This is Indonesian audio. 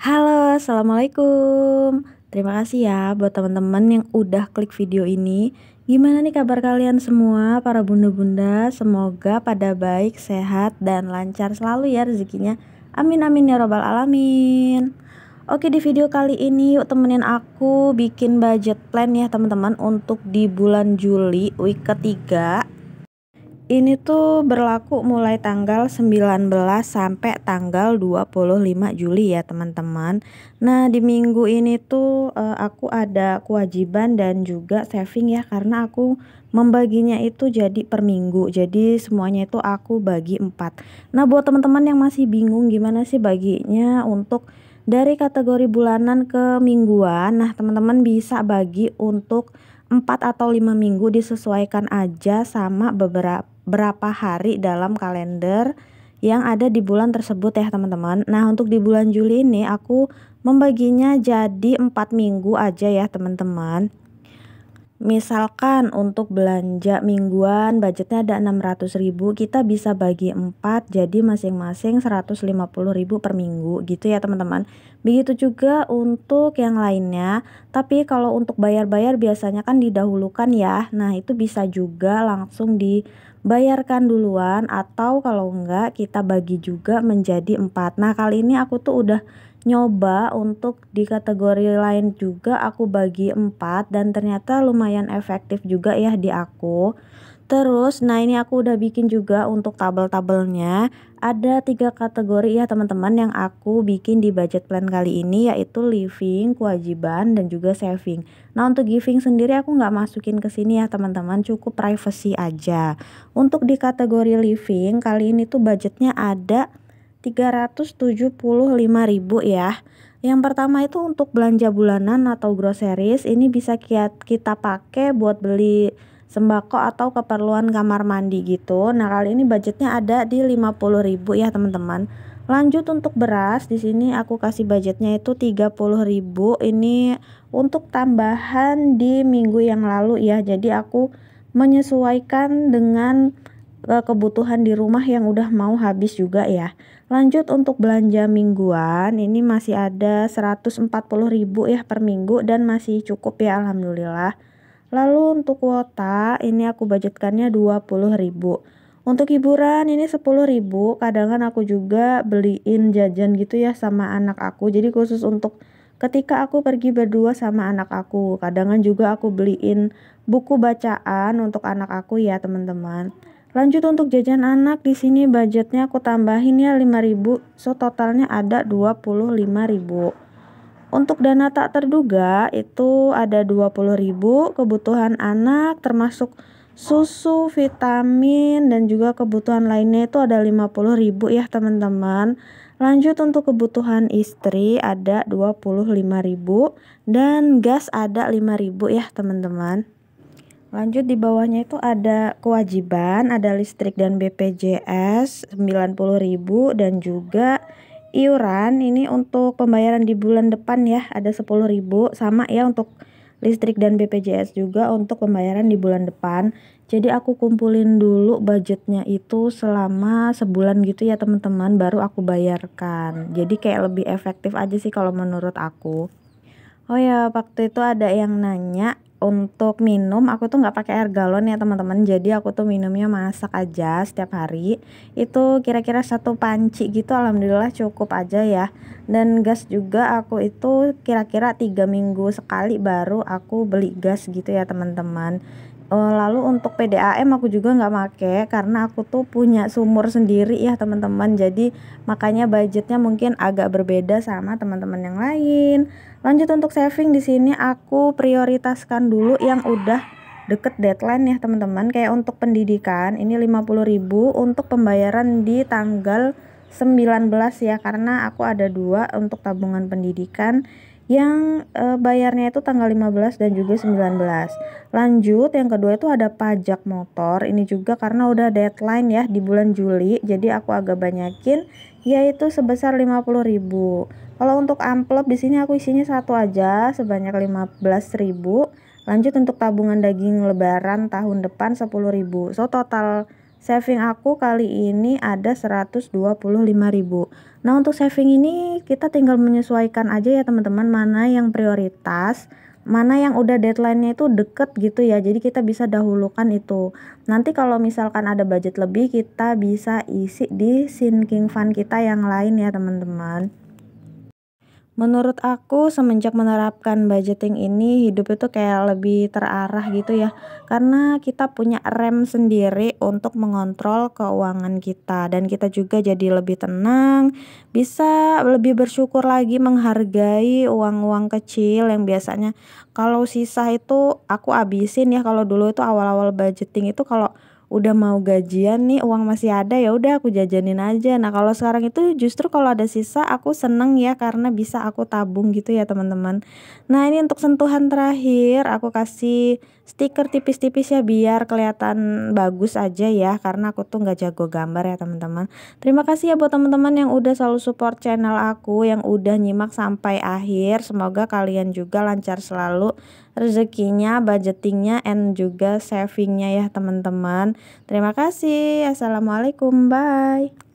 Halo, assalamualaikum. Terima kasih ya buat teman-teman yang udah klik video ini. Gimana nih kabar kalian semua, para bunda-bunda? Semoga pada baik, sehat, dan lancar selalu ya rezekinya. Amin amin ya robbal alamin. Oke, di video kali ini yuk temenin aku bikin budget plan ya teman-teman untuk di bulan Juli week ketiga. Ini tuh berlaku mulai tanggal 19 sampai tanggal 25 Juli ya teman-teman. Nah di minggu ini tuh aku ada kewajiban dan juga saving ya, karena aku membaginya itu jadi per minggu. Jadi semuanya itu aku bagi 4. Nah buat teman-teman yang masih bingung gimana sih baginya untuk dari kategori bulanan ke mingguan, nah teman-teman bisa bagi untuk 4 atau 5 minggu, disesuaikan aja sama berapa hari dalam kalender yang ada di bulan tersebut ya teman-teman. Nah untuk di bulan Juli ini aku membaginya jadi 4 minggu aja ya teman-teman. Misalkan untuk belanja mingguan budgetnya ada 600.000, kita bisa bagi 4 jadi masing-masing 150.000 per minggu gitu ya teman-teman. Begitu juga untuk yang lainnya. Tapi kalau untuk bayar-bayar biasanya kan didahulukan ya. Nah itu bisa juga langsung dibayarkan duluan, atau kalau enggak kita bagi juga menjadi 4. Nah kali ini aku tuh udah nyoba untuk di kategori lain juga aku bagi 4, dan ternyata lumayan efektif juga ya di aku. Terus nah ini aku udah bikin juga untuk tabel-tabelnya. Ada 3 kategori ya teman-teman yang aku bikin di budget plan kali ini, yaitu living, kewajiban, dan juga saving. Nah untuk giving sendiri aku nggak masukin ke sini ya teman-teman, cukup privacy aja. Untuk di kategori living kali ini tuh budgetnya ada 375.000 ya. Yang pertama itu untuk belanja bulanan atau groceries, ini bisa kita pakai buat beli sembako atau keperluan kamar mandi gitu. Nah, kali ini budgetnya ada di 50.000 ya, teman-teman. Lanjut untuk beras, di sini aku kasih budgetnya itu 30.000. Ini untuk tambahan di minggu yang lalu ya. Jadi aku menyesuaikan dengan kebutuhan di rumah yang udah mau habis juga ya. Lanjut untuk belanja mingguan, ini masih ada 140.000 ya per minggu, dan masih cukup ya alhamdulillah. Lalu untuk kuota ini aku budgetkannya 20.000. Untuk hiburan ini 10.000. Kadang kan aku juga beliin jajan gitu ya sama anak aku. Jadi khusus untuk ketika aku pergi berdua sama anak aku. Kadang kan juga aku beliin buku bacaan untuk anak aku ya teman-teman. Lanjut untuk jajan anak, di sini budgetnya aku tambahin ya 5.000. So totalnya ada 25.000. Untuk dana tak terduga itu ada 20.000, kebutuhan anak termasuk susu, vitamin, dan juga kebutuhan lainnya itu ada 50.000 ya teman-teman. Lanjut untuk kebutuhan istri ada 25.000, dan gas ada 5.000 ya teman-teman. Lanjut di bawahnya itu ada kewajiban, ada listrik dan BPJS 90.000, dan juga iuran ini untuk pembayaran di bulan depan ya, ada 10.000, sama ya untuk listrik dan BPJS juga untuk pembayaran di bulan depan. Jadi aku kumpulin dulu budgetnya itu selama sebulan gitu ya teman-teman, baru aku bayarkan. Jadi kayak lebih efektif aja sih kalau menurut aku. Oh ya, waktu itu ada yang nanya untuk minum, aku tuh nggak pakai air galon ya teman-teman. Jadi aku tuh minumnya masak aja setiap hari. Itu kira-kira 1 panci gitu, alhamdulillah cukup aja ya. Dan gas juga aku itu kira-kira 3 minggu sekali baru aku beli gas gitu ya teman-teman. Lalu untuk PDAM aku juga nggak make, karena aku tuh punya sumur sendiri ya teman-teman. Jadi makanya budgetnya mungkin agak berbeda sama teman-teman yang lain. Lanjut untuk saving, di sini aku prioritaskan dulu yang udah deket deadline ya teman-teman. Kayak untuk pendidikan ini 50.000 untuk pembayaran di tanggal 19 ya, karena aku ada 2 untuk tabungan pendidikan yang bayarnya itu tanggal 15 dan juga 19. Lanjut yang kedua itu ada pajak motor, ini juga karena udah deadline ya di bulan Juli, jadi aku agak banyakin yaitu sebesar 50.000. Kalau untuk amplop di sini aku isinya 1 aja sebanyak 15.000. Lanjut untuk tabungan daging lebaran tahun depan 10.000. So total saving aku kali ini ada 125.000. Nah, untuk saving ini kita tinggal menyesuaikan aja ya teman-teman, mana yang prioritas, mana yang udah deadline-nya itu deket gitu ya. Jadi kita bisa dahulukan itu. Nanti kalau misalkan ada budget lebih, kita bisa isi di sinking fund kita yang lain ya teman-teman. Menurut aku semenjak menerapkan budgeting ini, hidup itu kayak lebih terarah gitu ya. Karena kita punya rem sendiri untuk mengontrol keuangan kita, dan kita juga jadi lebih tenang, bisa lebih bersyukur lagi, menghargai uang-uang kecil yang biasanya kalau sisa itu aku habisin ya. Kalau dulu itu awal-awal budgeting itu kalau udah mau gajian nih, uang masih ada, ya udah aku jajanin aja. Nah, kalau sekarang itu justru kalau ada sisa aku seneng ya, karena bisa aku tabung gitu ya teman-teman. Nah, ini untuk sentuhan terakhir aku kasih stiker tipis-tipis ya, biar kelihatan bagus aja ya, karena aku tuh nggak jago gambar ya teman-teman. Terima kasih ya buat teman-teman yang udah selalu support channel aku, yang udah nyimak sampai akhir. Semoga kalian juga lancar selalu rezekinya, budgetingnya, and juga savingnya ya teman-teman. Terima kasih. Assalamualaikum. Bye.